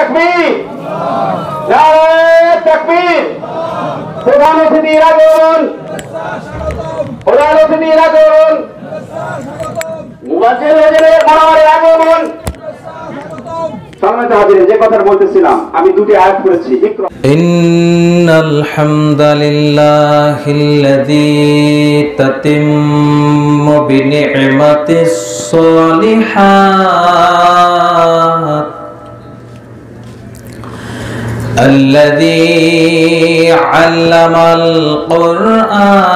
তাকবীর, নারায়ে তাকবীর। প্রধান অতিথির আগমন, প্রধান অতিথির আগমন, মুয়াজ্জিন হুজুরের মনোহরের আগমন। সম্মানিত হাজিরিন, যে কথা বলতেছিলাম আমি দুটি আয়াত পড়েছি। ইন্নাল হামদালিল্লাহিল্লাযী তাতিম্মু বিনি'মাতিস সলিহাত আল্লাযী 'আল্লামাল কুরআন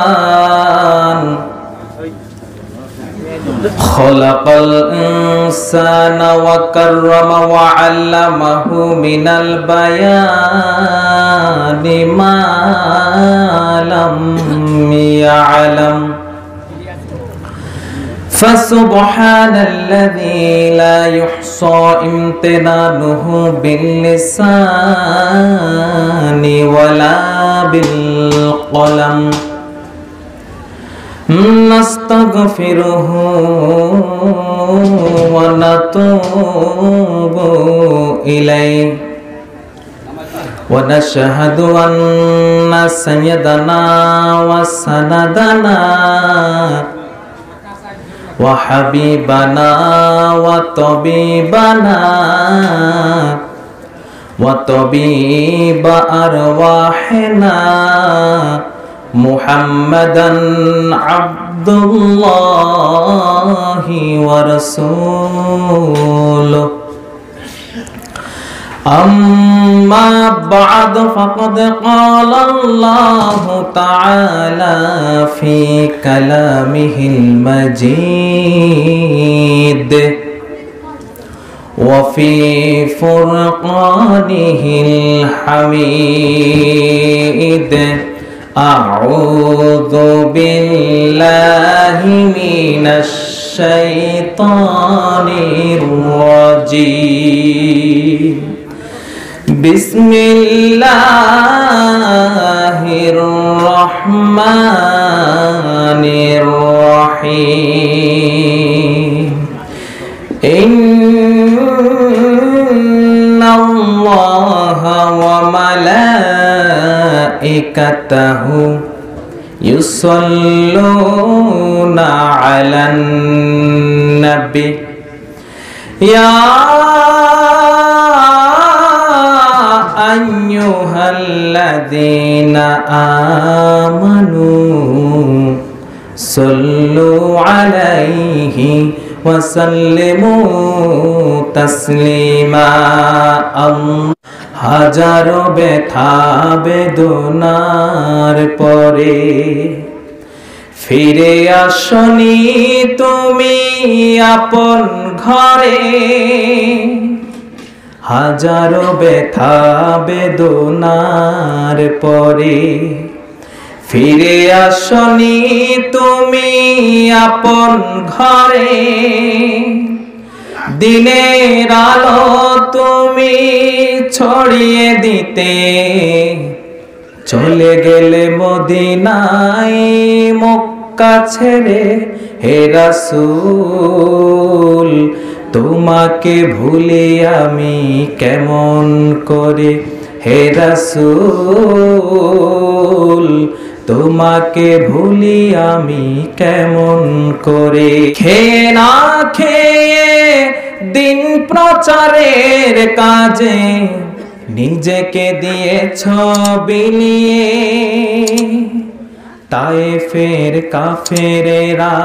খলাকাল ইনসানা ওয়া কাররামা ওয়া 'আল্লামাহু মিনাল বায়ানি মা লাম ইয়া'লাম ফাসুবহানাল্লাযী লা ইহসা ইমতিনানুহু বিল-লিসানি ওয়ালা বিল-কলম নাস্তাগফিরুহু ওয়া নাতুবু ইলাইহি ওয়া নাশহাদু আন্না সাইয়্যিদানা ওয়া সানাদানা ওয়া হাবিবানা ওয়া তাবিবানা ওয়া তাবিবা আরওয়াহিনা মুহাম্মাদান আবদুল্লাহি ওয়া রাসূলুহু আম্মা বা'দ ফাকাদ ক্বালা আল্লাহু তাআলা ফি কালামিহিল মাজিদ ওয়া ফি ফুরকানিহিল হামিদ আউযু বিল্লাহি মিনাশ শাইতানির রাজীম বিসমিল্লাহির রহমানির রহিম ইন্নাল্লাহা ওয়া মালাইকাতাহু ইউসাল্লুনা আলান নবী ইয়া আইয়ুহাল্লাযীনা আমানু সাল্লু আলাইহি ওয়া সাল্লিমু তাসলিমা হাজারো ব্যথা বেদনার পরে ফিরে আসনি তুমি আপন ঘরে হাজারো ব্যথা বেদনার পরে ফিরে আসনি তুমি আপন ঘরে দিনের আলো তুমি ছড়িয়ে দিতে চলে গেলে মদিনায় মক্কা ছেড়ে হে রাসূল তোমাকে ভুলে আমি কেমন করে হে রাসূল তোমাকে ভুলি আমি কেমন করে খেয়ে না খেয়ে দিন প্রচারের কাজে নিজেকে দিয়েছ বিলিয়ে তায়েফের কাফেরেরা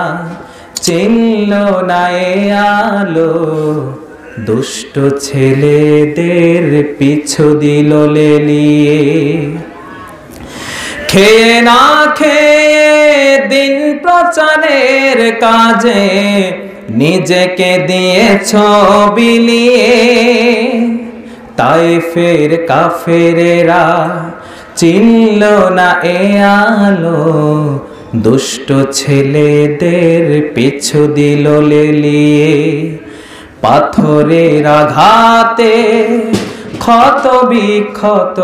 চিনল না এ আলো দুষ্ট ছেলেদের পিছু দিল লেলিয়ে খেয়ে না খেয়ে দিন প্রচারের কাজে নিজেকে দিয়েছ বিলিয়ে তায়েফের কাফেরেরা চিনল না এ আলো দুষ্ট ছেলেদের পিছু দিল লেলিয়ে পাথরের আঘাতে ক্ষত বিক্ষত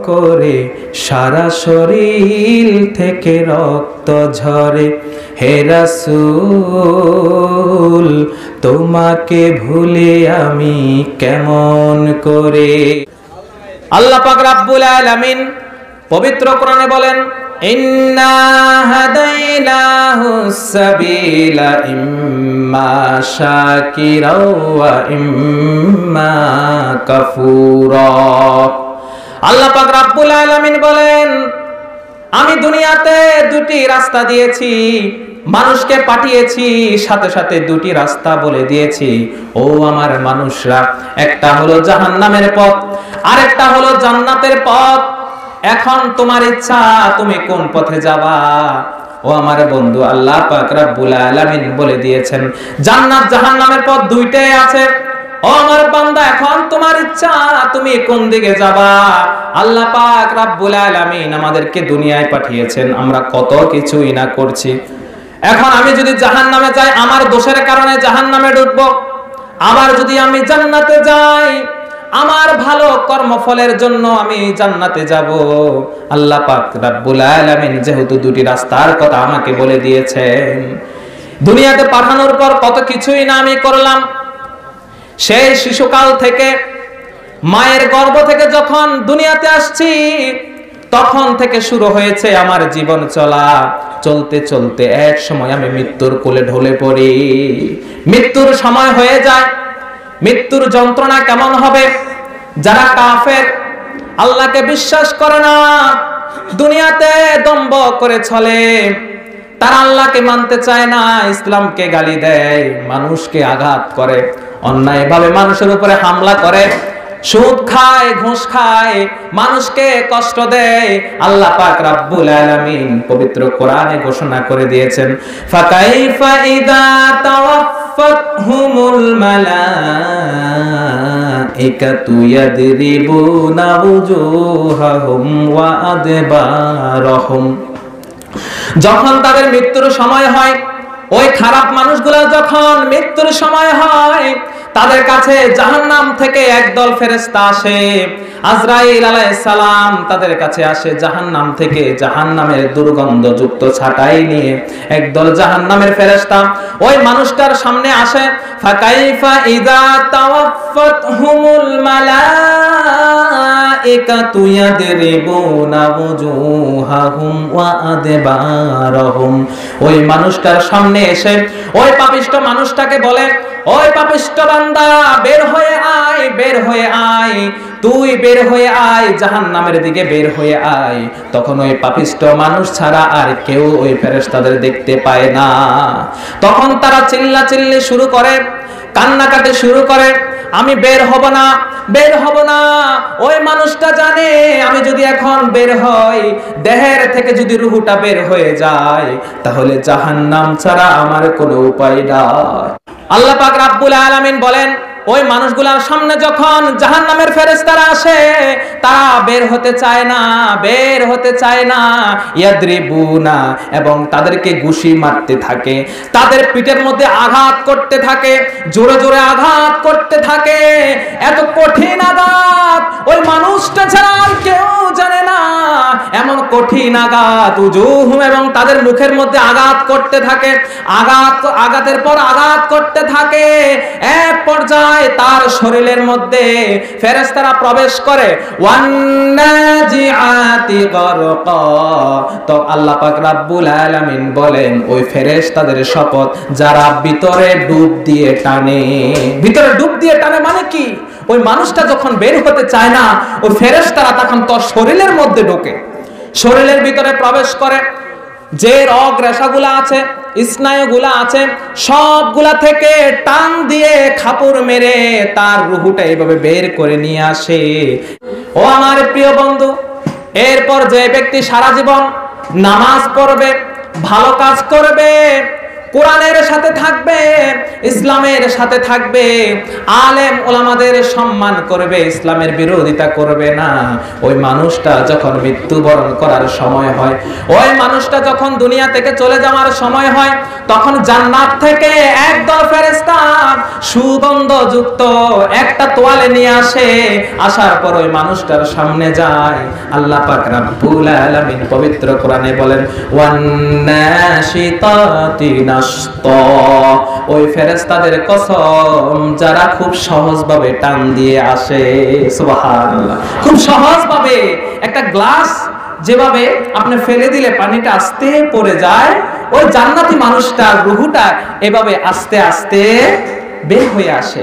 করে সারা শরীর থেকে রক্ত ঝরে। হে রাসূল তোমাকে ভুলে আমি কেমন করে। আল্লাহ পাক রব্বুল আলামিন পবিত্র কোরআনে বলেন, ইন্না হাদাইনাহুস সাবিলা ইম্মা শাকিরা ওয়া ইম্মা কাফুরা। আল্লাহ পাক রব্বুল আলামিন বলেন, আমি দুনিয়াতে দুটি রাস্তা দিয়েছি, মানুষকে পাঠিয়েছি, সাথে সাথে দুটি রাস্তা বলে দিয়েছি। ও আমার মানুষরা, একটা হলো জাহান্নামের পথ, আরেকটা হলো জান্নাতের পথ। এখন তোমার ইচ্ছা তুমি কোন পথে যাবা। ও আমার বন্ধু, আল্লাহ পাক রব্বুল আলামিন বলে দিয়েছেন জান্নাত জাহান্নামের পথ দুইটাই আছে। ও আমার বান্দা, এখন তোমার ইচ্ছা তুমি কোন দিকে যাবা। আল্লাহ পাক রব্বুল আলামিন আমাদেরকে দুনিয়ায় পাঠিয়েছেন, আমরা কত কিছুই না করছি। এখন আমি যদি জাহান্নামে যাই, আমার দোষের কারণে জাহান্নামে ঢুকবো। আবার যদি আমি জান্নাতে যাই, আমার ভালো কর্মফলের জন্য আমি জান্নাতে যাব। আল্লাহ পাক রব্বুল আলামিন যেহেতু দুটি রাস্তার কথা আমাকে বলে দিয়েছেন, দুনিয়াতে পাঠানোর পর কত কিছুই না আমি করলাম। সেই শিশুকাল থেকে, মায়ের গর্ভ থেকে যখন দুনিয়াতে আসছি, তখন থেকে শুরু হয়েছে আমার জীবন চলা। চলতে চলতে এক সময় আমি মৃত্যুর কোলে ঢলে পড়ি। মৃত্যুর সময় হয়ে যায়। মৃত্যুর যন্ত্রণা কেমন হবে? যারা কাফের, আল্লাহকে বিশ্বাস করে না, দুনিয়াতে দম্ভ করে চলে, তারা আল্লাহকে মানতে চায় না, ইসলামকে গালি দেয়, মানুষকে আঘাত করে, অন্যায়ভাবে মানুষের উপরে হামলা করে, সুদ খায়, ঘুষ খায়, মানুষকে কষ্ট দেয়। আল্লাহ পাক রব্বুল আলামিন পবিত্র কোরআনে ঘোষণা করে দিয়েছেন, ফাকাইফা ইযা তাওয়াফাতহুমুল মালাইকাতু ইয়াদরিবুনা ওয়ুজুহাহুম ওয়া আদবারহুম। যখন তাদের মৃত্যুর সময় হয়, ওই খারাপ মানুষগুলা যখন মৃত্যুর সময় হয়, তাদের কাছে জাহান্নাম থেকে একদল ফেরেশতা আসে। আজরাইল আলাইহিস সালাম তাদের কাছে আসে জাহান্নাম থেকে, জাহান্নামের দুর্গন্ধযুক্ত ছাটাই নিয়ে একদল জাহান্নামের ফেরেশতা ওই মানুষটার সামনে আসে। ফাকাইফা ইযা তাওয়াফাতহুমুল মালাইকাতু ইয়াদরিবুনা ওয়ুজুহাহুম ওয়া আদবারহুম। ওই মানুষটার সামনে এসে ওই পাপিষ্ঠ মানুষটাকে বলে, ওই পাপিষ্ঠ বান্দা, বের হয়ে আয়, বের হয়ে আয়, তুই বের হয়ে আয়, জাহান্নামের দিকে বের হয়ে আয়। তখন ওই পাপিষ্ঠ মানুষ ছাড়া আর কেউ ওই ফেরেশতাদের দেখতে পায় না। তখন তারা চিল্লাচিল্লি শুরু করে, কান্নাকাটি শুরু করে, আমি বের হব না, বের হব না। ওই মানুষটা জানে, আমি যদি এখন বের হই, দেহের থেকে যদি রূহটা বের হয়ে যায়, তাহলে জাহান্নাম ছাড়া আমার কোনো উপায় নাই। আল্লাহ পাক রব্বুল আলামিন বলেন, ওই মানুষগুলোর সামনে যখন জাহান্নামের ফেরেশতারা আসে, তারা বের হতে চায় না, বের হতে চায় না। ইয়াদরিবুনা, এবং তাদেরকে ঘুষি মারতে থাকে, তাদের পিঠের মধ্যে আঘাত করতে থাকে, জোরে জোরে আঘাত করতে থাকে। এত কঠিন আঘাত ওই মানুষটা ছাড়া আর কেউ জানে না। এমন কঠিন আঘাত উজুহুম, এবং তাদের মুখের মধ্যে আঘাত করতে থাকে, আঘাতের পর আঘাত করতে থাকে। এক পর্যায়ে তার শরীরের মধ্যে ফেরেশতারা প্রবেশ করে। ওয়ান্নাজিআতি গরকা, তো আল্লাহ পাক রব্বুল আলামিন বলেন, ওই ফেরেশতাদের শপথ, যারা ভিতরে ডুব দিয়ে টানে। ভিতরে ডুব দিয়ে টানে মানে কি? ওই মানুষটা যখন বের হতে চায় না, ওই ফেরেশতারা তখন তার শরীরের মধ্যে ঢোকে, শরীরের ভিতরে প্রবেশ করে। যে রগ রেশাগুলা আছে, স্নায়ুগুলা আছে, সবগুলা থেকে টান দিয়ে খাপুর মেরে তার রুহুটা এইভাবে বের করে নিয়ে আসে। ও আমার প্রিয় বন্ধু, এরপর যে ব্যক্তি সারা জীবন নামাজ পড়বে, ভালো কাজ করবে, কোরআনের সাথে থাকবে, ইসলামের সাথে থাকবে, আলেম ওলামাদের সম্মান করবে, ইসলামের বিরোধিতা করবে না, ওই মানুষটা যখন মৃত্যুবরণ করার সময় হয়, ওই মানুষটা যখন দুনিয়া থেকে চলে যাওয়ার সময় হয়, তখন জান্নাত থেকে একদল ফেরেশতা সুগন্ধযুক্ত একটা তোয়ালে নিয়ে আসে। আসার পর ওই মানুষটার সামনে যায়। আল্লাহ পাক রব্বুল আলামিন পবিত্র কোরআনে বলেন, ওয়ান্নাশিতাতি নাশতা, ওই ফেরেশতাদের কসম যারা খুব সহজভাবে টান দিয়ে আসে। সুবহানাল্লাহ। খুব সহজভাবে একটা গ্লাস যেভাবে আপনি ফেলে দিলে পানিটা আস্তে পড়ে যায়, ওই জান্নাতি মানুষটার রূহটা এভাবে আস্তে আস্তে বের হয়ে আসে।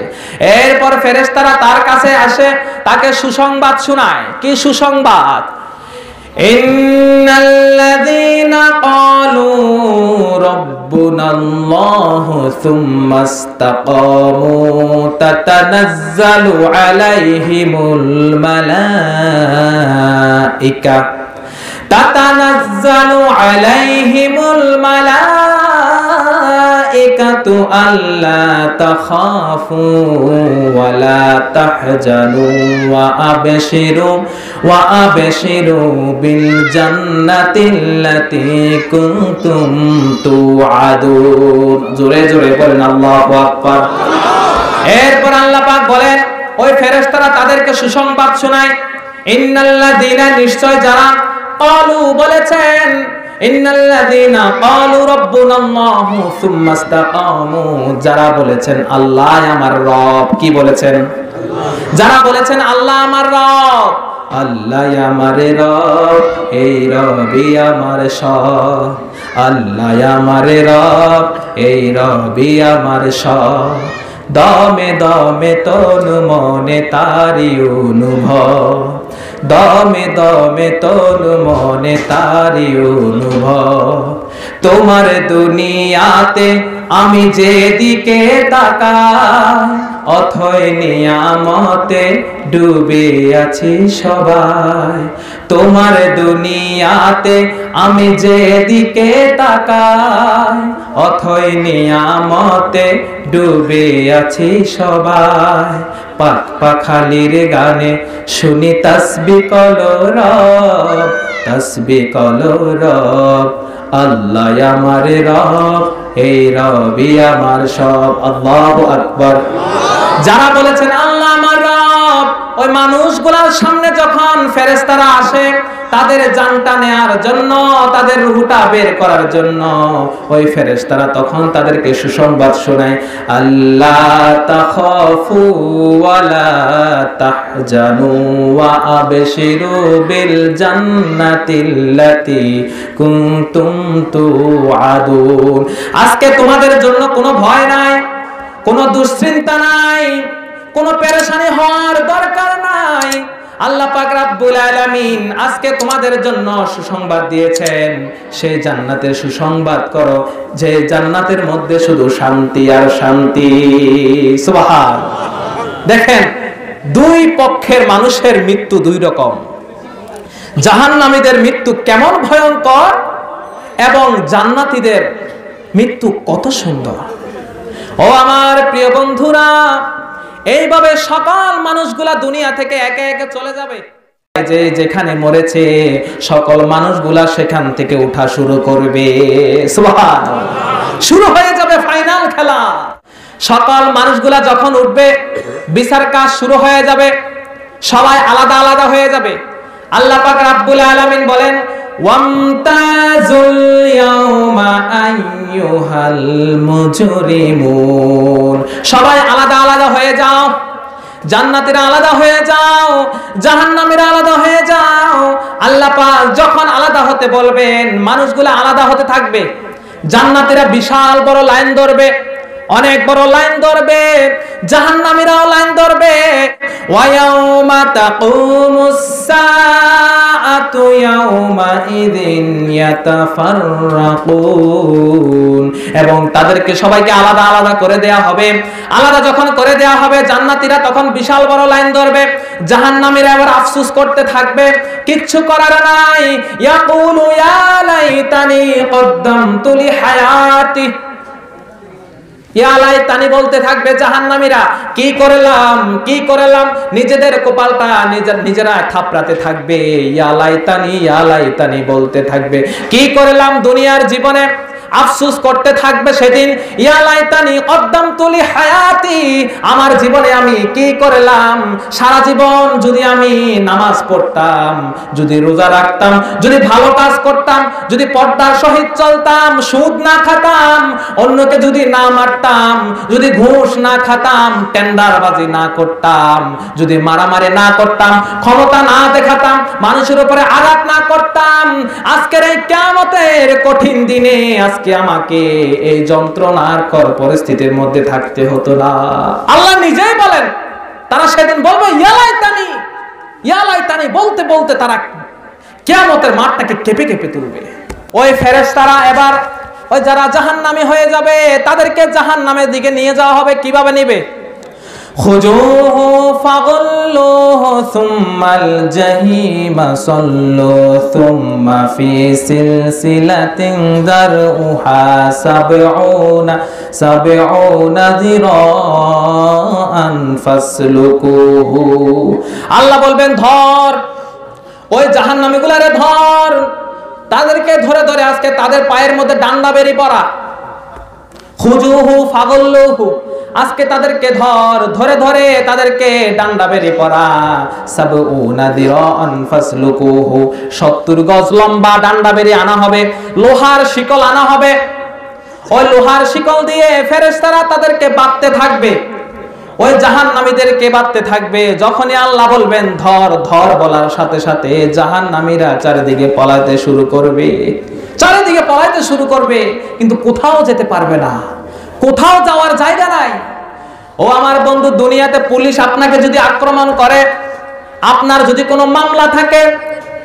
এরপর ফেরেশতারা তার কাছে আসে, তাকে সুসংবাদ শোনায়। কি সুসংবাদ? ইন্নাল্লাযীনা ক্বালু রাব্বুনাল্লাহু সুম্মা ইসতাকামু তাতানাজ্জালু আলাইহিমুল মালাইকা তাতানাজ্জালু আলাইহিমুল মালাইকাতু আল্লা তাখাফু ওয়া লা তাহজানু ওয়া আবশিরু বিল জান্নাতিল্লাতী কুনতুম তুআদুন। জোরে জোরে বলেন আল্লাহু আকবার। এরপর আল্লাহ পাক বলেন, ওই ফেরেশতারা তাদেরকে সুসংবাদ শোনায়, ইন্নাল্লাযীনা, নিশ্চয় যারা, ক্বালু বলেছেন, ইন্নাল্লাযীনা ক্বালু রাব্বুনাল্লাহু সুম্মা ইসতাকামু, যারা বলেছেন আল্লাহ আমার রব। কি বলেছেন? যারা বলেছেন আল্লাহ আমার রব, আল্লাহ আমার রব, এই রবি আমার সব, আল্লাহ আমার রব, এই রবি আমার সব, দমে দমে তনু মনে তারি অনুভব, দমে দমে তনু মনে তারি অনুভব। তোমার দুনিয়াতে আমি যেদিকে তাকাই, অথয় নিয়ামতে ডুবে আছি সবাই। তোমার দুনিয়াতে আমি যেদিকে তাকাই, অথয় নিয়ামতে ডুবে আছি সবাই। পাক পাখালির গানে শুনি তাসবিহ কলরব, তাসবিহ কলরব, আল্লাহ আমার রব, এই রবি আমার সব। আল্লাহু আকবার। যারা বলেছেন আল্লাহ আমার রব, ওই মানুষগুলোর সামনে যখন ফেরেশতারা আসে তাদের জানটা নেয়ার জন্য, তাদের রূহটা বের করার জন্য, ওই ফেরেশতারা তখন তাদেরকে সুসংবাদ শোনায়, আল্লাহ তাখাফু ওয়া লা তাহজানু ওয়া আবশিরু বিল জান্নাতিল্লাতী কুনতুম তুআদুন। আজকে তোমাদের জন্য কোনো ভয় নাই, কোনো দুশ্চিন্তা নাই, কোনো পেরেশানি হওয়ার দরকার নাই। আল্লাহ পাক রব্বুল আলামিন আজকে তোমাদের জন্য সুসংবাদ দিয়েছেন। সেই জান্নাতের সুসংবাদ করো, যে জান্নাতের মধ্যে শুধু শান্তি আর শান্তি। সুবহানাল্লাহ। দেখেন, দুই পক্ষের মানুষের মৃত্যু দুই রকম। জাহান্নামীদের মৃত্যু কেমন ভয়ঙ্কর এবং জান্নাতীদের মৃত্যু কত সুন্দর। ও আমার প্রিয় বন্ধুরা, এইভাবে সকল মানুষগুলা দুনিয়া থেকে একে একে চলে যাবে। যে যেখানে মরেছে সকল মানুষগুলা সেখান থেকে উঠা শুরু করবে। সুবহানাল্লাহ। শুরু হয়ে যাবে ফাইনাল খেলা। সকল মানুষগুলা যখন উঠবে, বিচার কাজ শুরু হয়ে যাবে, সবাই আলাদা আলাদা হয়ে যাবে। আল্লাহ পাক রব্বুল আলামিন বলেন, ওয়ামতাজুল ইয়াউমা আইয়ুহাল মুজরিমুন। সবাই আলাদা আলাদা হয়ে যাও, জান্নাতীরা আলাদা হয়ে যাও, জাহান্নামীরা আলাদা হয়ে যাও। আল্লাহ পাক যখন আলাদা হতে বলবেন, মানুষগুলো আলাদা হতে থাকবে। জান্নাতীরা বিশাল বড় লাইন ধরবে, অনেক বড় লাইন ধরবে, জাহান্নামীরাও লাইন ধরবে। ওয়া ইয়াউমা তাকুমুস সাআতু ইয়াউমা ইযিন ইয়াতাফাররাকুন। এবং তাদেরকে সবাইকে আলাদা আলাদা করে দেয়া হবে। আলাদা যখন করে দেয়া হবে, জান্নাতীরা তখন বিশাল বড় লাইন ধরবে, জাহান্নামীরা এবার আফসোস করতে থাকবে, কিচ্ছু করার নাই। ইয়াকুলু ইয়া লাইতানি কদ্দামতু লি হায়াতি, ইয়া লাইতানি বলতে থাকবে জাহান্নামীরা, কি করলাম কি করলাম, নিজেদের কপালটা নিজেরা থাপড়াতে থাকবে। ইয়া লাইতানি বলতে থাকবে, কি করলাম দুনিয়ার জীবনে, আফসোস করতে থাকবে সেদিন। ইয়া লাইতানি কদ্দামতু লি হায়াতি, আমার জীবনে আমি কি করলাম, সারা জীবন যদি আমি নামাজ পড়তাম, যদি রোজা রাখতাম, যদি ভালো কাজ করতাম, যদি পর্দার সহিত চলতাম, সুদ না খাতাম, অন্যকে যদি না মারতাম, যদি ঘুষ না খাতাম, টেন্ডারবাজি না করতাম, যদি মারামারি না করতাম, ক্ষমতা না দেখাতাম, মানুষের উপরে আঘাত না করতাম, আজকের এই কিয়ামতের কঠিন দিনে আজকে আমাকে এই যন্ত্রণার কর পরিস্থিতির মধ্যে থাকতে হতো না। আল্লাহ নিজেই বলেন, তারা সেদিন বলবে ইয়া লাইতানি বলতে বলতে তারা কিয়ামতের মাঠটাকে কেঁপে কেঁপে তুলবে। ওই ফেরেশতারা এবার ওই যারা জাহান্নামী হয়ে যাবে তাদেরকে জাহান্নামের দিকে নিয়ে যাওয়া হবে। কিভাবে নিবে? খুজুহু ফাগুল্লুহু সুম্মাল জাহিমা সাল্লু সুম্মা ফি সিলসিলাতিন দারউহা সাবউনা যিরাআন ফাসলুকুহু। আল্লাহ বলবেন ধর, ওই জাহান্নামীগুলারে ধর, তাদেরকে ধরে ধরে আজকে তাদের পায়ের মধ্যে ডান্ডা বেরি পড়া। খুজুহু ফাগুল্লুহু, আজকে তাদেরকে ধরে ধরে তাদেরকে ডান্ডা বেরি পড়া। সাবউনা যিরাআন ফাসলুকুহু, 70 গজ লম্বা ডান্ডা বেরি আনা হবে, লোহার শিকল আনা হবে। ওই লোহার শিকল দিয়ে ফেরেশতারা তাদেরকে বাঁধতে থাকবে, ওই জাহান্নামীদেরকে বাঁধতে থাকবে। যখনই আল্লাহ বলবেন ধর ধর বলার সাথে সাথে জাহান্নামীরা চারিদিকে পলাইতে শুরু করবে, চারিদিকে পলাইতে শুরু করবে, কিন্তু কোথাও যেতে পারবে না, কোথাও যাওয়ার জায়গা নাই। ও আমার বন্ধু, দুনিয়াতে পুলিশ আপনাকে যদি আক্রমণ করে, আপনার যদি কোনো মামলা থাকে,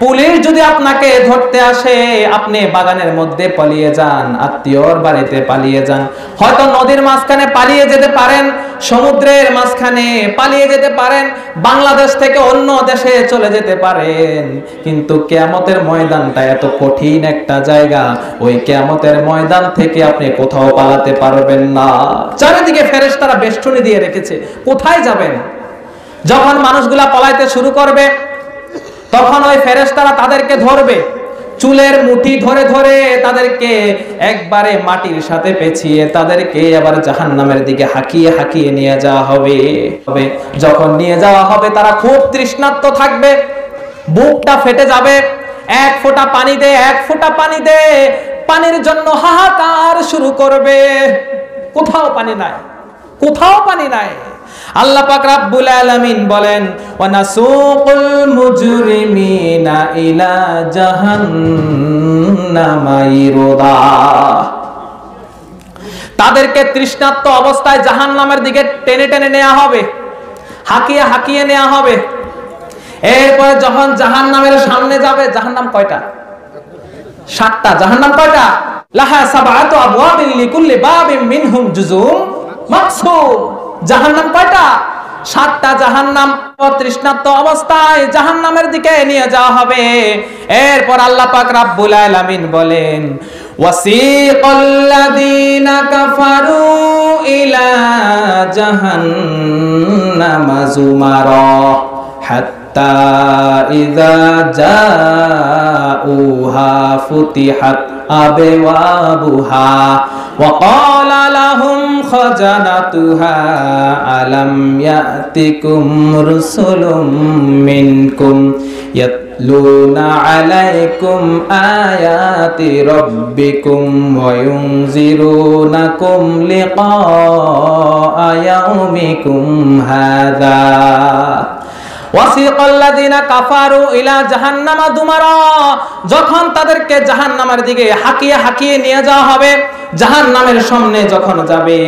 পুলিশ যদি আপনাকে ধরতে আসে, আপনি বাগানের মধ্যে পালিয়ে যান, আত্মীয়র বাড়িতে পালিয়ে যান, হয়তো নদীর মাঝখানে পালিয়ে যেতে পারেন, সমুদ্রের মাঝখানে পালিয়ে যেতে পারেন, বাংলাদেশ থেকে অন্য দেশে চলে যেতে পারেন, কিন্তু কিয়ামতের ময়দানটা এত কঠিন একটা জায়গা, ওই কিয়ামতের ময়দান থেকে আপনি কোথাও পালাতে পারবেন না। চারিদিকে ফেরেশতারা বেষ্টনী দিয়ে রেখেছে, কোথায় যাবেন? যখন মানুষগুলা পলাইতে শুরু করবে, তখন ওই ফেরেশতারা তাদেরকে ধরবে, চুলের মুঠি ধরে ধরে তাদেরকে একবারে মাটির সাথে পেঁচিয়ে তাদেরকে আবার জাহান্নামের দিকে হাঁকিয়ে হাঁকিয়ে নিয়ে যাওয়া হবে। যখন নিয়ে যাওয়া হবে তারা খুব তৃষ্ণার্ত থাকবে, বুকটা ফেটে যাবে, এক ফোঁটা পানি দে, এক ফোঁটা পানি দে, পানির জন্য হাহাকার শুরু করবে। কোথাও পানি নাই, কোথাও পানি নাই। আল্লাহ পাক রব্বুল আলামিন বলেন, ওয়া নাসুকুল মুজরিমিনা ইলা জাহান্নামা ইরদা, তাদেরকে তৃষ্ণার্ত অবস্থায় জাহান্নামের দিকে টেনে টেনে নেওয়া হবে, হাঁকিয়ে হাঁকিয়ে নেওয়া হবে। এরপরে যখন জাহান্নামের সামনে যাবে, জাহান্নাম কয়টা? 7টা। জাহান্নাম কয়টা? লাহা সাবআতু আবওয়াবিন লিকুল্লি বাবিন মিনহুম জুজুম মাকসুম। জাহান্নাম কয়টা? 7টা জাহান্নাম। তৃষ্ণার্ত অবস্থায় জাহান্নামের দিকে নিয়ে যাওয়া হবে। এরপর আল্লাহ পাক রব্বুল আলামিন বলেন, ওয়াসিকাল্লাযীনা কাফারু ইলা জাহান্নামা যুমারা হাত্তা ইযা জাউহা ফুতিহাত আবওয়াবুহা ওয়া ক্বালা লাহুম খাজানাতুহা আলাম ইয়াতিকুম রুসুলুম মিনকুম ইয়াতলুনা আলাইকুম আয়াতি রাব্বিকুম ওয়া ইউনজিরুনাকুম লিকা ইয়াউমিকুম হাযা। ওয়াসিকাল্লাযীনা কাফারু ইলা জাহান্নামা যুমারা, যখন তাদেরকে জাহান্নামের দিকে হাঁকিয়ে হাঁকিয়ে নিয়ে যাওয়া হবে, জাহান্নামের সামনে যখন যাবে,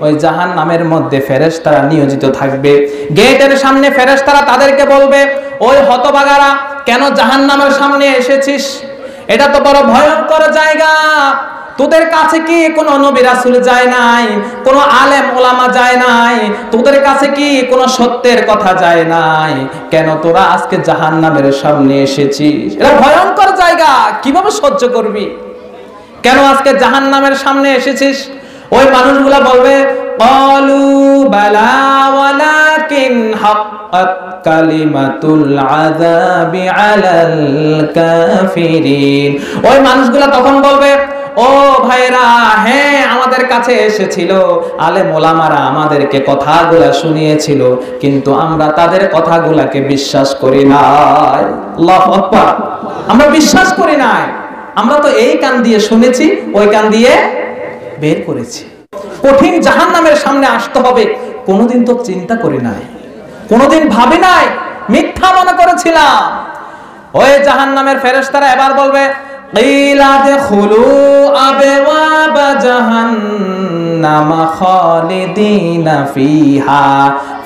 ওই জাহান্নামের মধ্যে ফেরেশতারা নিয়োজিত থাকবে। গেটের সামনে ফেরেশতারা তাদেরকে বলবে, ওই হতভাগারা, কেন জাহান্নামের সামনে এসেছিস? এটা তো বড় ভয়ঙ্কর জায়গা। তোদের কাছে কি কোনো নবী রাসূল যায় নাই? কোনো আলেম ওলামা যায় নাই? তোদের কাছে কি কোনো সত্যের কথা যায় নাই? কেন তোরা আজকে জাহান্নামের সামনে এসেছিস? এটা ভয়ঙ্কর জায়গা, কিভাবে সহ্য করবি? কেন আজকে জাহান্নামের সামনে এসেছিস? ওই মানুষগুলা বলবে ক্বালু বালা ওয়ালাকিন হাক্কাত কালিমাতুল আযাবি আলাল কাফিরিন। ওই মানুষগুলা তখন বলবে, ও ভাইরা, হ্যাঁ আমাদের কাছে এসেছিল, আলেম ওলামারা আমাদেরকে কথাগুলা শুনিয়েছিল, কিন্তু আমরা তাদের কথাগুলাকে বিশ্বাস করি নাই। আল্লাহু আকবার। আমরা বিশ্বাস করি নাই, আমরা তো এই কান দিয়ে শুনেছি, ওই কান দিয়ে বের করেছি। কঠিন জাহান্নামের সামনে আসতে হবে কোনোদিন তো চিন্তা করি নাই, কোনোদিন ভাবি নাই, মিথ্যা মনে করেছিলাম। ওই জাহান্নামের ফেরেশতারা এবার বলবে, কিলা দখুলু আবওয়াবা জাহান্নাম খালিদিনা ফিহা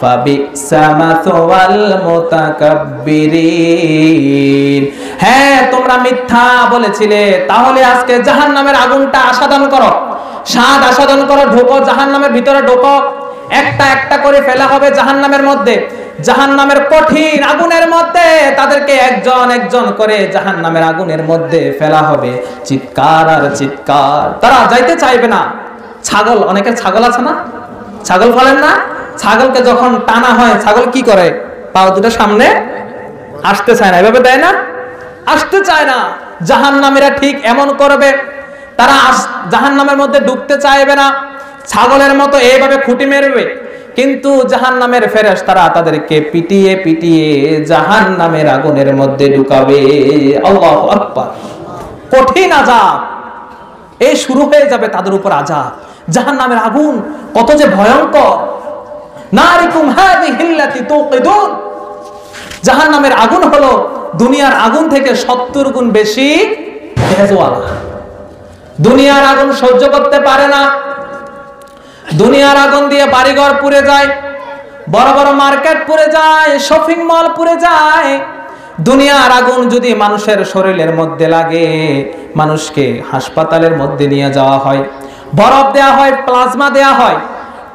ফাবিসা মাসওয়াল মুতাকাব্বিরিন। হ্যাঁ তোমরা মিথ্যা বলেছিলে, তাহলে আজকে জাহান্নামের আগুনটা আস্বাদন করো, স্বাদ আস্বাদন করো, ঢোকো জাহান্নামের ভিতরে, ঢোকো। একটা একটা করে ফেলা হবে জাহান্নামের মধ্যে, জাহান্নামের কঠিন আগুনের মধ্যে তাদেরকে একজন একজন করে জাহান্নামের আগুনের মধ্যে ফেলা হবে। চিৎকার আর চিৎকার, তারা যাইতে চাইবে না। ছাগল, অনেকের ছাগল আছে না, ছাগল ফেলেন না, ছাগলকে যখন টানা হয় ছাগল কি করে, পাও দুটো সামনে আসতে চায় না, এভাবে দেয় না, আসতে চায় না। জাহান্নামীরা ঠিক এমন করবে, তারা জাহান্নামের মধ্যে ঢুকতে চাইবে না, ছাগলের মতো এইভাবে খুঁটি মেরবে। কিন্তু জাহান্নামের ফেরেশতারা তাদেরকে পিটিয়ে পিটিয়ে জাহান্নামের আগুনের মধ্যে ঢুকাবে। আল্লাহু আকবার। কঠিন আযাব এই শুরু হয়ে যাবে তাদের উপর আযাব। জাহান্নামের আগুন কত যে ভয়ঙ্কর। নারিকুম হাযিহিল্লাতী তুকিদুন। জাহান্নামের আগুন হলো দুনিয়ার আগুন থেকে 70 গুণ বেশি তেজওয়ালা। দুনিয়ার আগুন সহ্য করতে পারে না। দুনিয়ার আগুন দিয়ে বাড়িঘর পুড়ে যায়, বড় বড় মার্কেট পুড়ে যায়, শপিং মল পুড়ে যায়। দুনিয়ার আগুন যদি মানুষের শরীরের মধ্যে লাগে, মানুষকে হাসপাতালের মধ্যে নিয়ে যাওয়া হয়, বরফ দেয়া হয়, প্লাজমা দেয়া হয়,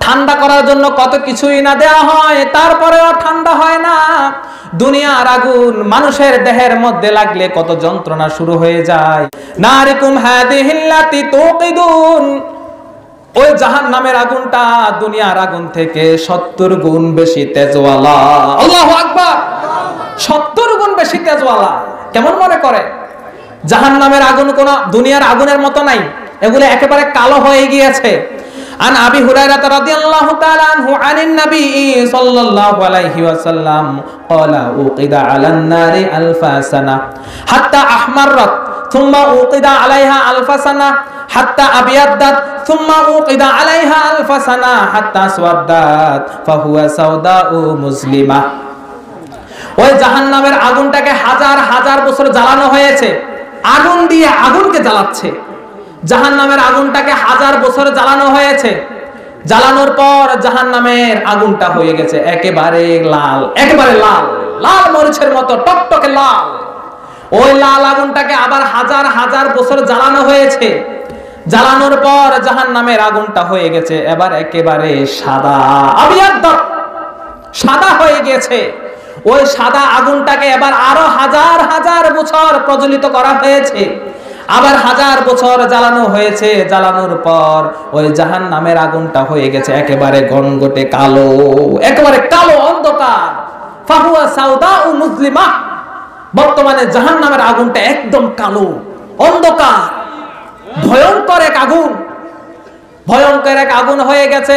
ঠান্ডা করার জন্য কত কিছুই না দেয়া হয়, তারপরেও ঠান্ডা হয় না। দুনিয়ার আগুন মানুষের দেহের মধ্যে লাগলে কত যন্ত্রণা শুরু হয়ে যায়। নারিকুম হাযিহিল্লাতী তুকিদুন। ওই জাহান্নামের আগুনটা দুনিয়ার আগুন থেকে 70 গুণ বেশি তেজওয়ালা। আল্লাহু আকবার। 70 গুণ বেশি তেজওয়ালা। কেমন মনে করে জাহান্নামের আগুন কোন দুনিয়ার আগুনের মতো নাই, এগুলো একেবারে কালো হয়ে গিয়েছে। আন আবি হুরায়রা রাদিয়াল্লাহু তাআলা আনহু আনিন নবী সাল্লাল্লাহু আলাইহি ওয়াসাল্লাম ক্বালা উকিদা আলান নারি আলফা সানা হাত্তা আহমাররাত থুম্মা উকিদা আলাইহা আলফা সানা হাত্তা আবিয়াদ্দাত থুম্মা উকিদা আলাইহা আলফা সানা হাত্তা আসওয়াদ্দাত ফাহুয়া সাওদাউ মুসলিমা। ওই জাহান্নামের আগুনটাকে হাজার হাজার বছর জ্বালানো হয়েছে, আগুন দিয়ে আগুনকে জ্বালাচ্ছে। জাহান্নামের আগুনটাকে হাজার বছর জ্বালানো হয়েছে, জ্বালানোর পর জাহান্নামের আগুনটা হয়ে গেছে একেবারে লাল, একেবারে লাল, লাল মরিচের মতো টকটকে লাল। ওই লাল আগুনটাকে আবার হাজার হাজার বছর জ্বালানো হয়েছে, জ্বালানোর পর জাহান্নামের আগুনটা হয়ে গেছে এবার একেবারে সাদা, আবিয়াদ্দাত, সাদা হয়ে গেছে। ওই সাদা আগুনটাকে এবার আরো হাজার হাজার বছর প্রজ্বলিত করা হয়েছে, আবার হাজার বছর জ্বালানো হয়েছে। জ্বালানোর পর ওই জাহান্নামের আগুনটা হয়ে গেছে একেবারে গনগটে কালো, একেবারে কালো অন্ধকার। ফাহুয়া সাওদাউ মুসলিমা। বর্তমানে জাহান্নামের আগুনটা একদম কালো অন্ধকার, ভয়ঙ্কর এক আগুন, ভয়ঙ্কর এক আগুন হয়ে গেছে।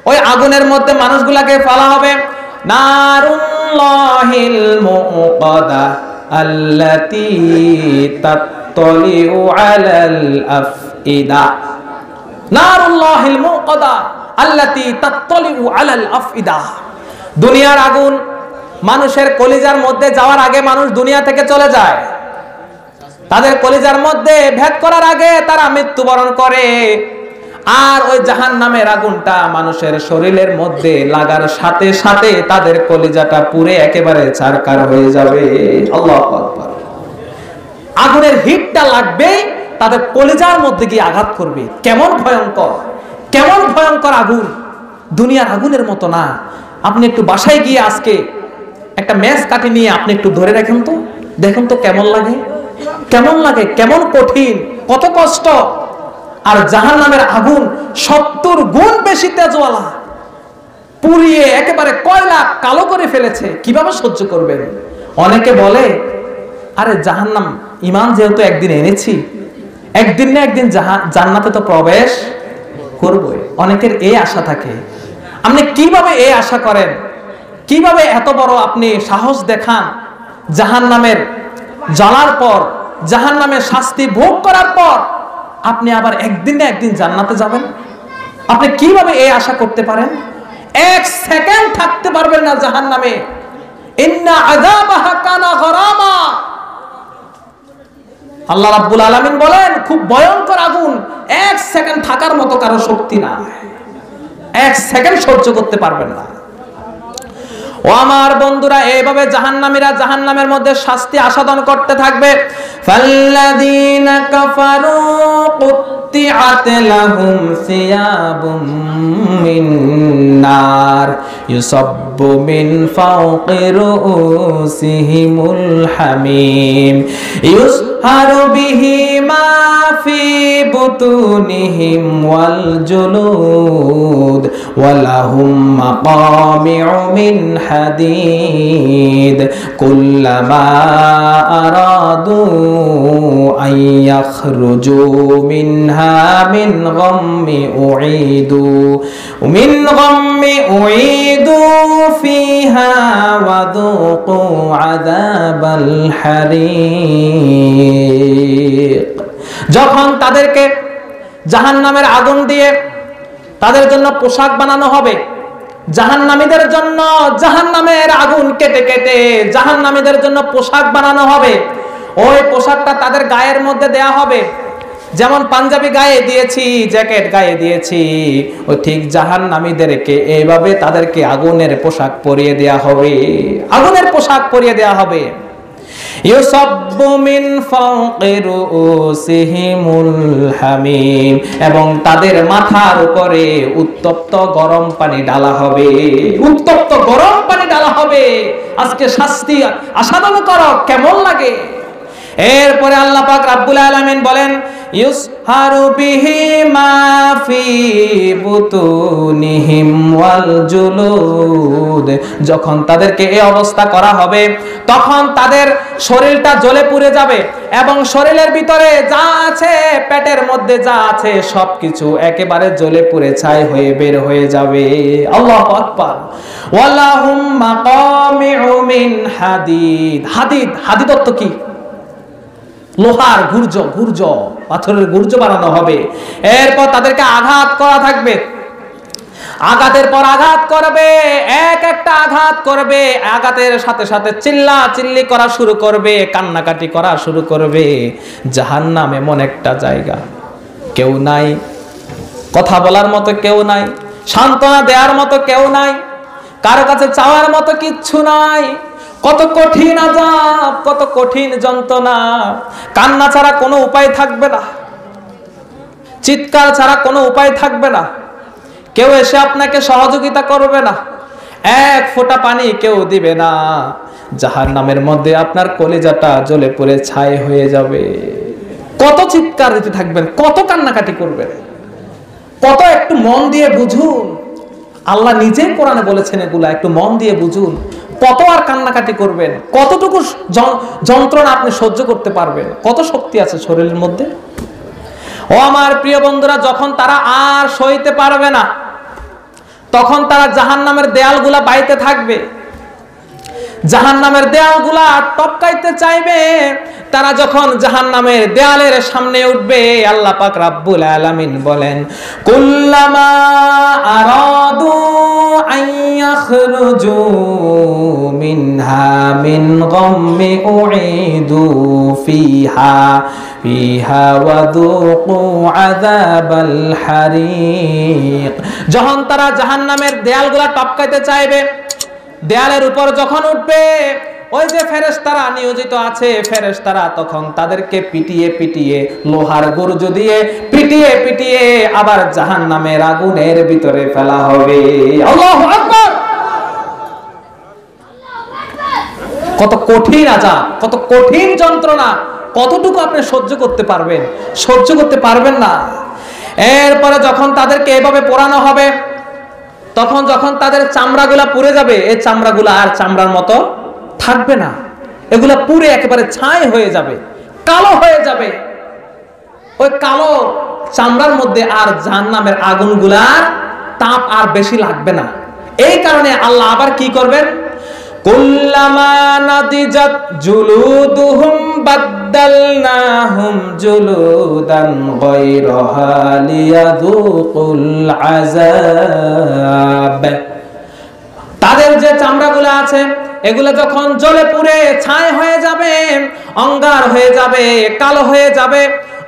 ওই আগুনের মধ্যে মানুষগুলাকে ফেলা হবে। নারুল্লাহিল মুকাদা আল্লাতী তাত্তালিউ আলাল আফইদা। নারুল্লাহিল মুকাদা আল্লাতী তাত্তালিউ আলাল আফইদা। দুনিয়ার আগুন মানুষের কলিজার মধ্যে যাওয়ার আগে মানুষ দুনিয়া থেকে চলে যায়। তাদের কলিজার মধ্যে ভেদ করার আগে তারা মৃত্যুবরণ করে। আর ওই জাহান্নামের আগুনটা মানুষের শরীরের মধ্যে লাগার সাথে সাথে তাদের কলিজাটা পুড়ে একেবারে ছারখার হয়ে যাবে। আল্লাহু আকবার। আগুনের হিটটা লাগবে, তাদের কলিজার মধ্যে গিয়ে আঘাত করবে। কেমন ভয়ঙ্কর, কেমন ভয়ঙ্কর আগুন। দুনিয়ার আগুনের মতো না। আপনি একটু বাসায় গিয়ে আজকে একটা ম্যাচ কাঠি নিয়ে আপনি একটু ধরে রাখেন তো, দেখুন তো কেমন লাগে, কেমন লাগে, কেমন কঠিন, কত কষ্ট। আর জাহান্নামের আগুন 70 গুণ বেশি তেজওয়ালা, পুড়িয়ে একেবারে কয়লা কালো করে ফেলেছে। কিভাবে সহ্য করবেন? অনেকে বলে, আরে জাহান্নাম ঈমান যেহেতু একদিন এনেছি, একদিন না একদিন জান্নাতে তো প্রবেশ করবই। অনেকের এই আশা থাকে। আপনি কিভাবে এই আশা করেন? কিভাবে এত বড় আপনি সাহস দেখান? জাহান্নামের জ্বালার পর, জাহান্নামের শাস্তি ভোগ করার পর আপনি আবার একদিন না একদিন জান্নাতে যাবেন? আপনি কিভাবে এই আশা করতে পারেন? এক সেকেন্ড থাকতে পারবেন না জাহান্নামে। ইন্না আযাবাহা কানা গরামা। আল্লাহ রাব্বুল আলামিন বলেন, খুব ভয়ঙ্কর আগুন, এক সেকেন্ড থাকার মতো কারো শক্তি নাই, এক সেকেন্ড সহ্য করতে পারবেন না। ও আমার বন্ধুরা, এইভাবে জাহান্নামীরা জাহান্নামের মধ্যে শাস্তি আস্বাদন করতে থাকবে। ফাল্লাযীনা কাফারু কুত্তিআত লাহুম সিয়াবুম মিন নার ইউসাব্বু মিন ফাওqi রুউসিহিমুল হামীম ইউসহারু বিহি মা ফি বুতুনিহিম ওয়াল জুলুদ ওয়া লাহুম মাকামিউ মিন হাদীদ কুল্লামা আরাদু আন ইয়াখরুজু মিনহা মিন গাম্মি উঈদু ফিহা ওয়া যুকু আযাবাল হারিক। যখন তাদেরকে জাহান্নামের আগুন দিয়ে তাদের জন্য পোশাক বানানো হবে, জাহান্নামীদের জন্য জাহান্নামের আগুন কেটে কেটে জাহান্নামীদের জন্য পোশাক বানানো হবে। ওই পোশাকটা তাদের গায়ের মধ্যে দেয়া হবে। যেমন পাঞ্জাবি গায়ে দিয়েছি, জ্যাকেট গায়ে দিয়েছি, ওই ঠিক জাহান্নামীদেরকে এইভাবে তাদেরকে আগুনের পোশাক পরিয়ে দেয়া হবে, আগুনের পোশাক পরিয়ে দেয়া হবে। ইউসাব্বু মিন ফাওqি রুউসিহিমুল হামীম, এবং তাদের মাথার উপরে উত্তপ্ত গরম পানি ঢালা হবে, উত্তপ্ত গরম পানি ঢালা হবে। আজকে শাস্তি আস্বাদন করো, কেমন লাগে? এরপরে আল্লাহ পাক রাব্বুল আলামিন বলেন, ইউসহারু বিহি মা ফি বুতুনিহিম ওয়াল জুলুদ। যখন তাদেরকে এই অবস্থা করা হবে, তখন তাদের শরীরটা জ্বলে পুড়ে যাবে এবং শরীরের ভিতরে যা আছে, পেটের মধ্যে যা আছে, সবকিছু একেবারে জ্বলে পুড়ে ছাই হয়ে বের হয়ে যাবে। আল্লাহু আকবার। ওয়ালাহুম মাকামিউ মিন হাদিদ। হাদিদ, হাদিদ অর্থ কি? লোহার গুর্জ, গুর্জ, পাথরের গুর্জ বানানো হবে। এরপর তাদেরকে আঘাত করা থাকবে, আঘাতের পর আঘাত করবে, এক একটা আঘাত করবে, আঘাতের সাথে সাথে চিল্লা চিল্লি করা শুরু করবে, কান্নাকাটি করা শুরু করবে। জাহান্নাম এমন একটা জায়গা, কেউ নাই, কথা বলার মতো কেউ নাই, সান্ত্বনা দেওয়ার মতো কেউ নাই, কারো কাছে চাওয়ার মতো কিচ্ছু নাই। কত কঠিন আযাব, কত কঠিন যন্ত্রণা। কান্না ছাড়া কোনো উপায় থাকবে না, চিৎকার ছাড়া কোনো উপায় থাকবে না। কেউ এসে আপনাকে সহযোগিতা করবে না, এক ফোঁটা পানি কেউ দিবে না। জাহান্নামের মধ্যে আপনার কলিজাটা জ্বলে পুড়ে ছাই হয়ে যাবে। কত চিৎকার দিতে থাকবেন, কত কান্নাকাটি করবেন, কত একটু মন দিয়ে বুঝুন। আল্লাহ নিজেই কোরআনে বলেছেন এগুলা, একটু মন দিয়ে বুঝুন। কত আর কান্নাকাটি করবেন, কতটুকু যন্ত্রণা আপনি সহ্য করতে পারবেন, কত শক্তি আছে শরীরের মধ্যে। ও আমার প্রিয় বন্ধুরা, যখন তারা আর সইতে পারবে না, তখন তারা জাহান্নামের দেয়ালগুলা বাইতে থাকবে, জাহান্নামের দেয়ালগুলা টপকাইতে চাইবে। তারা যখন জাহান্নামের দেয়ালের সামনে উঠবে, আল্লাহ পাক রাব্বুল আলামিন বলেন, কুল্লামা আরাদু আন ইয়াখরুজু মিনহা মিন গাম্মি উঈদু ফিহা ওয়া যুকু আযাবাল হারিক। যখন তারা জাহান্নামের দেয়ালগুলা টপকাইতে চাইবে, দেয়ালের উপর যখন উঠবে, ওই যে ফেরেশতারা নিয়োজিত আছে, ফেরেশতারা তখন তাদেরকে পিটিয়ে পিটিয়ে, লোহার গুর্জ দিয়ে পিটিয়ে পিটিয়ে আবার জাহান্নামের আগুনের ভিতরে ফেলা হবে। আল্লাহু আকবার। কত কঠিন আযাব, কত কঠিন যন্ত্রণা, কতটুকু আপনি সহ্য করতে পারবেন? সহ্য করতে পারবেন না। এরপরে যখন তাদেরকে এভাবে পোড়ানো হবে, তখন যখন তাদের চামড়াগুলা পুড়ে যাবে, এই চামড়াগুলা আর চামড়ার মতো থাকবে না, এগুলা পুড়ে একেবারে ছাই হয়ে যাবে, কালো হয়ে যাবে। ওই কালো চামড়ার মধ্যে আর জাহান্নামের আগুনগুলার তাপ আর বেশি লাগবে না। এই কারণে আল্লাহ আবার কি করবেন, কুল্লামা নাদিজাত জুলুদুহুম বাদদালনাহুম জুলুদান গায়রাহা লিয়াযুকুল আযাব। তাদের যে চামড়াগুলো আছে এগুলো যখন জ্বলে পুড়ে ছাই হয়ে যাবে, অঙ্গার হয়ে যাবে, কালো হয়ে যাবে,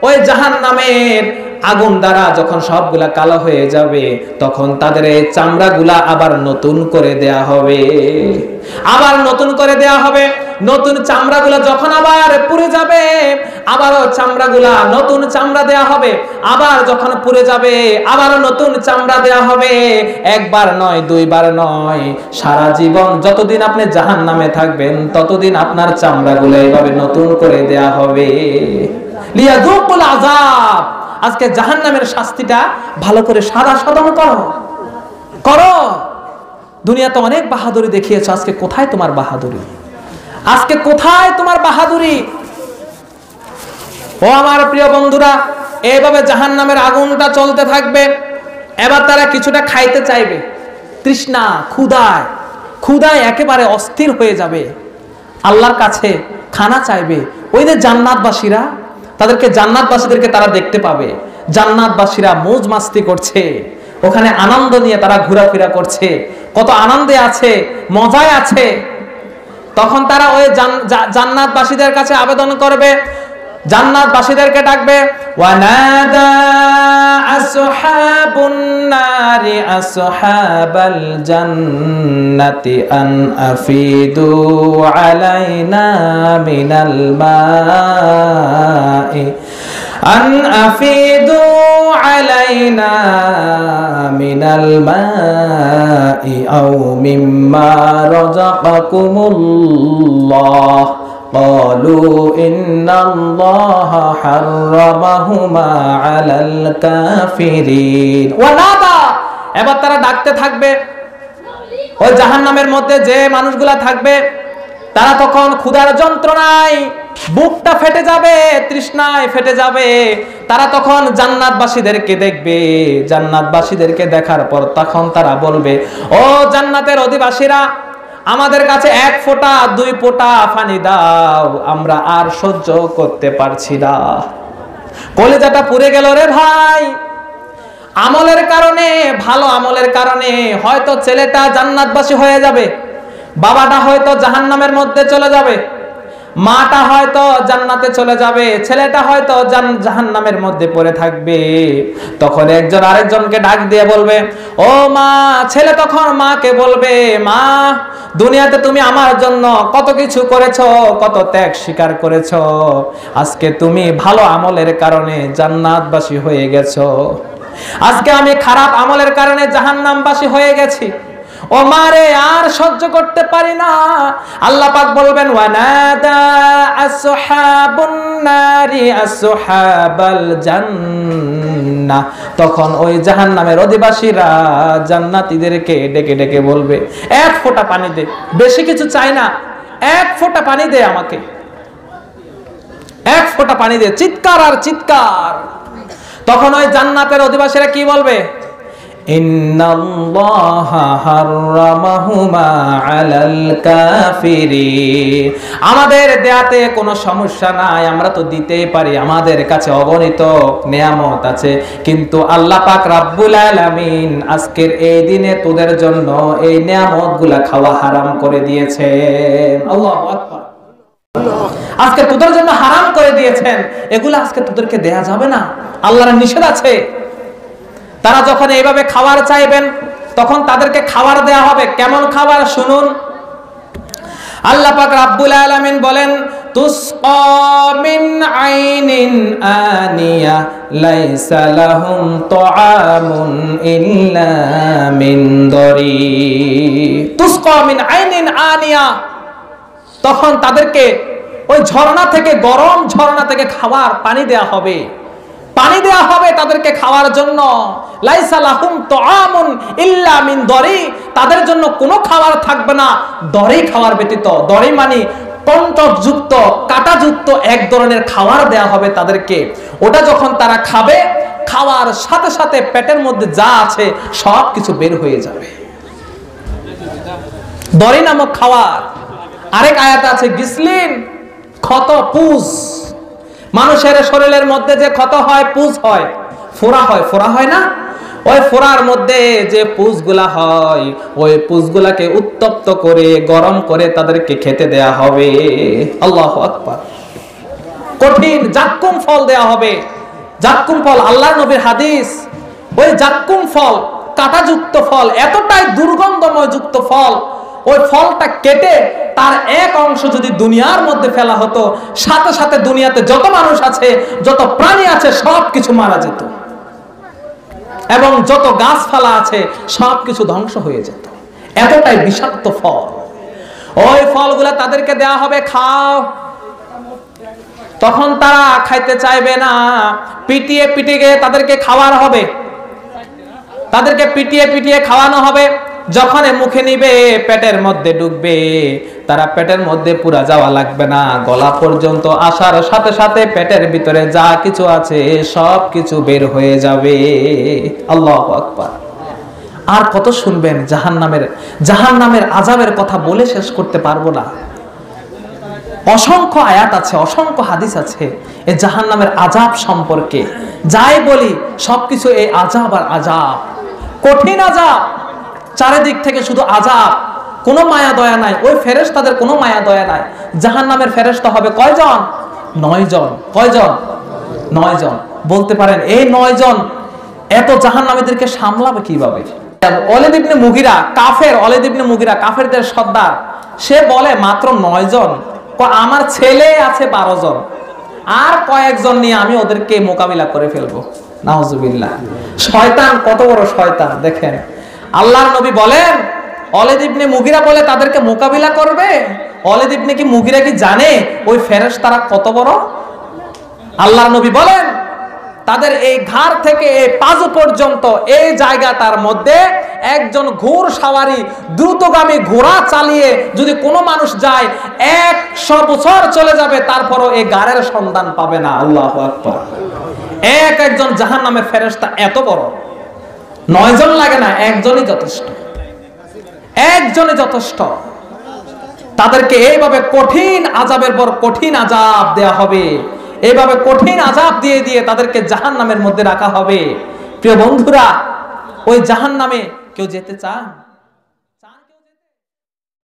ওই জাহান্নামের আগুন দ্বারা যখন সবগুলা কালো হয়ে যাবে, তখন তাদের এই চামড়াগুলা আবার নতুন করে দেয়া হবে, আবার নতুন করে দেয়া হবে। নতুন চামড়াগুলা যখন আবার পুড়ে যাবে, আবারও চামড়াগুলা নতুন চামড়া দেয়া হবে, আবার যখন পুড়ে যাবে আবারও নতুন চামড়া দেয়া হবে। একবার নয়, দুইবার নয়, সারা জীবন যতদিন আপনি জাহান্নামে থাকবেন ততদিন আপনার চামড়াগুলো এইভাবে নতুন করে দেয়া হবে। লিয়াযুকুল আযাব। আজকে জাহান্নামের শাস্তিটা ভালো করে সাদা সাধারণ করো। দুনিয়াতে অনেক বাহাদুরি দেখিয়েছো, আজকে কোথায় তোমার বাহাদুরি? আজকে কোথায় তোমার বাহাদুরি? ও আমার প্রিয় বন্ধুরা, এইভাবে জাহান্নামের আগুনটা চলতে থাকবে। এবার তারা কিছুটা খাইতে চাইবে, তৃষ্ণা ক্ষুধায় একেবারে অস্থির হয়ে যাবে, আল্লাহর কাছে খানা চাইবে। ওই যে জান্নাতবাসীরা, জান্নাতবাসীদেরকে তারা দেখতে পাবে, জান্নাতবাসীরা মৌজ মাস্তি করছে, ওখানে আনন্দ নিয়ে তারা ঘোরাফেরা করছে, কত আনন্দে আছে, মজায় আছে। তখন তারা ওই জান্নাতবাসীদের কাছে আবেদন করবে, জান্নাতবাসীদেরকে ডাকবে, ওয়ানাদা আসহাবুন নারি আসহাবাল জান্নাতি আন আফিদু আলাইনা মিনাল মাই আন আফিদু আলাইনা মিনাল মাই আও মিম্মা রাযাকাকুমুল্লাহ قالوا إن الله حرمهما على الكافرين ونادى। এবার তারা ডাকতে থাকবে, ওই জাহান্নামের মধ্যে যে মানুষগুলা থাকবে তারা তখন ক্ষুধার যন্ত্রণায় বুকটা ফেটে যাবে, তৃষ্ণায় ফেটে যাবে। তারা তখন জান্নাতবাসীদেরকে দেখবে, জান্নাতবাসীদেরকে দেখার পর তখন তারা বলবে, ও জান্নাতের অধিবাসীরা, আমাদের কাছে 1 ফোঁটা 2 ফোঁটা পানি দাও, আমরা আর সহ্য করতে পারছি না। কলিজাটা পুড়ে গেল রে ভাই। আমলের কারণে, ভালো আমলের কারণে হয়তো ছেলেটা জান্নাতবাসী হয়ে যাবে, বাবাটা হয়তো জাহান্নামের মধ্যে চলে যাবে, মাটা হয়তো জান্নাতে চলে যাবে, ছেলেটা হয়তো জাহান্নামের মধ্যে পড়ে থাকবে। তখন একজন আরেকজনকে ডাক দিয়ে বলবে, ও মা। ছেলে তখন মাকে বলবে, মা, দুনিয়াতে তুমি আমার জন্য কত কিছু করেছো, কত ত্যাগ স্বীকার করেছো, আজকে তুমি ভালো আমলের কারণে জান্নাতবাসী হয়ে গেছো, আজকে আমি খারাপ আমলের কারণে জাহান্নামবাসী হয়ে গেছি। ও মারে, আর সহ্য করতে পারি না। আল্লাহ পাক বলবেন, ওয়ানাদা আসহাবুন নারি আসহাবাল জান্নাহ। তখন ওই জাহান্নামের অধিবাসীরা জান্নাতীদেরকে ডেকে ডেকে বলবে, 1 ফোঁটা পানি দে, বেশি কিছু চাই না, 1 ফোঁটা পানি দে আমাকে, 1 ফোঁটা পানি দে। চিৎকার আর চিৎকার। তখন ওই জান্নাতের অধিবাসীরা কি বলবে, ইন্নাল্লাহা হাররামাহুমা আলাল কাফিরিন। আমাদের দেয়াতে কোনো সমস্যা নাই, আমরা তো দিতেই পারি, আমাদের কাছে অগণিত নিয়ামত আছে, কিন্তু আল্লাহ পাক রাব্বুল আলামিন আজকের এই দিনে তোদের জন্য এই নিয়ামতগুলা খাওয়া হারাম করে দিয়েছেন। আল্লাহু আকবার। আজকে তোদের জন্য হারাম করে দিয়েছেন, এগুলো আজকে তোদেরকে দেয়া যাবে না, আল্লাহর নিষেধ আছে। তারা যখন এইভাবে খাবার চাইবেন তখন তাদেরকে খাবার দেয়া হবে। কেমন খাবার শুনুন। আল্লাহ পাক রাব্বুল আলামিন বলেন, তুসকা মিন আইনিন আনিয়া লাইসা লাহুম তুআমুন ইল্লা মিন দরি। তুসকা মিন আইনিন আনিয়া। তখন তাদেরকে ওই ঝর্ণা থেকে, গরম ঝর্ণা থেকে খাবার পানি দেয়া হবে। পানি দেয়া হবে তাদেরকে খাওয়ার জন্য। লাইসা লাহুম তুআমুন ইল্লা মিন দরি, তাদের জন্য কোনো খাবার থাকবে না দরি খাওয়ার ব্যতীত। দরি মানে কণ্ঠযুক্ত কাঁটাযুক্ত এক ধরনের খাবার দেয়া হবে তাদেরকে। ওটা যখন তারা খাবে, খাওয়ার সাথে সাথে পেটের মধ্যে যা আছে সব কিছু বের হয়ে যাবে। দরি নামক খাবার। আরেক আয়াতে আছে গিসলিন, ক্ষত, পুজ। মানুষের শরীরের মধ্যে যে ক্ষত হয়, পুজ হয়, ফোড়া হয়, ফোড়া হয় না? ওই ফোড়ার মধ্যে যে পুজগুলা হয়, ওই পুজগুলাকে উত্তপ্ত করে গরম করে তাদেরকে খেতে দেয়া হবে। আল্লাহু আকবার। কঠিন জাক্কুম ফল দেয়া হবে। জাক্কুম ফল, আল্লাহর নবীর হাদিস। ওই জাক্কুম ফল, কাঁটাযুক্ত ফল, এতটাই দুর্গন্ধময় যুক্ত ফল, ওই ফলটা কেটে তার এক অংশ যদি দুনিয়ার মধ্যে ফেলা হতো, সাথে সাথে দুনিয়াতে যত মানুষ আছে, যত প্রাণী আছে, সব কিছু মারা যেত এবং যত গাছপালা আছে সবকিছু ধ্বংস হয়ে যেত। এতটাই বিষাক্ত ফল। ওই ফলগুলা তাদেরকে দেয়া হবে, খাও। তখন তারা খাইতে চাইবে না, পিটিয়ে পিটিয়ে তাদেরকে খাওয়ার হবে, তাদেরকে পিটিয়ে পিটিয়ে খাওয়ানো হবে। যখন মুখে নিবে, পেটের মধ্যে ঢুকবে, তারা পেটের মধ্যে পুরা যাওয়া লাগবে না, গলা পর্যন্ত আসার সাথে সাথে পেটের ভিতরে যা কিছু আছে সব কিছু বের হয়ে যাবে। আল্লাহু আকবার। আর কত শুনবেন জাহান্নামের আযাবের কথা বলে শেষ করতে পারবো না। অসংখ্য আয়াত আছে, অসংখ্য হাদিস আছে এই জাহান্নামের আযাব সম্পর্কে। যাই বলি সবকিছু এই আযাব আর আযাব, কঠিন আযাব। চারিদিক থেকে শুধু আযাব, কোনো মায়া দয়া নাই। ওই ফেরেশতাদের কোনো মায়া দয়া নাই। জাহান্নামের ফেরেশতা হবে কয়জন? 9 জন। কয়জন? 9 জন। বলতে পারেন এই 9 জন এত জাহান্নামীদেরকে সামলাবে কিভাবে? ওলীদ ইবনে মুগিরা, কাফের, ওলীদ ইবনে মুগিরা কাফেরদের সর্দার, সে বলে মাত্র 9 জন, আমার ছেলে আছে 12 জন, আর কয়েকজন নিয়ে আমি ওদেরকে মোকাবিলা করে ফেলবো। নাউজুবিল্লাহ। শয়তান কত বড় শয়তান দেখেন। আল্লাহর নবী বলেন, ওলীদ ইবনে মুগিরা বলে তাদেরকে মোকাবিলা করবে। ওলীদ ইবনে মুগিরা কি জানে ওই ফেরেশতারা কত বড়? আল্লাহর নবী বলেন, তাদের এই ঘাড় থেকে এই পাজু পর্যন্ত এই জায়গাটার মধ্যে একজন ঘোড় সাওয়ারি দ্রুতগামী ঘোড়া চালিয়ে যদি কোনো মানুষ যায় 100 বছর চলে যাবে, তারপরও এই গাড়ের সন্ধান পাবে না। আল্লাহু আকবার। একজন জাহান্নামের ফেরেশতা এত বড়। 9 জন লাগে না, একজনই যথেষ্ট, একজনই যথেষ্ট। তাদেরকে এইভাবে কঠিন আযাবের পর কঠিন আযাব দেয়া হবে, এইভাবে কঠিন আযাব দিয়ে দিয়ে তাদেরকে জাহান্নামের মধ্যে রাখা হবে। প্রিয় বন্ধুরা, ওই জাহান্নামে কেউ যেতে চান?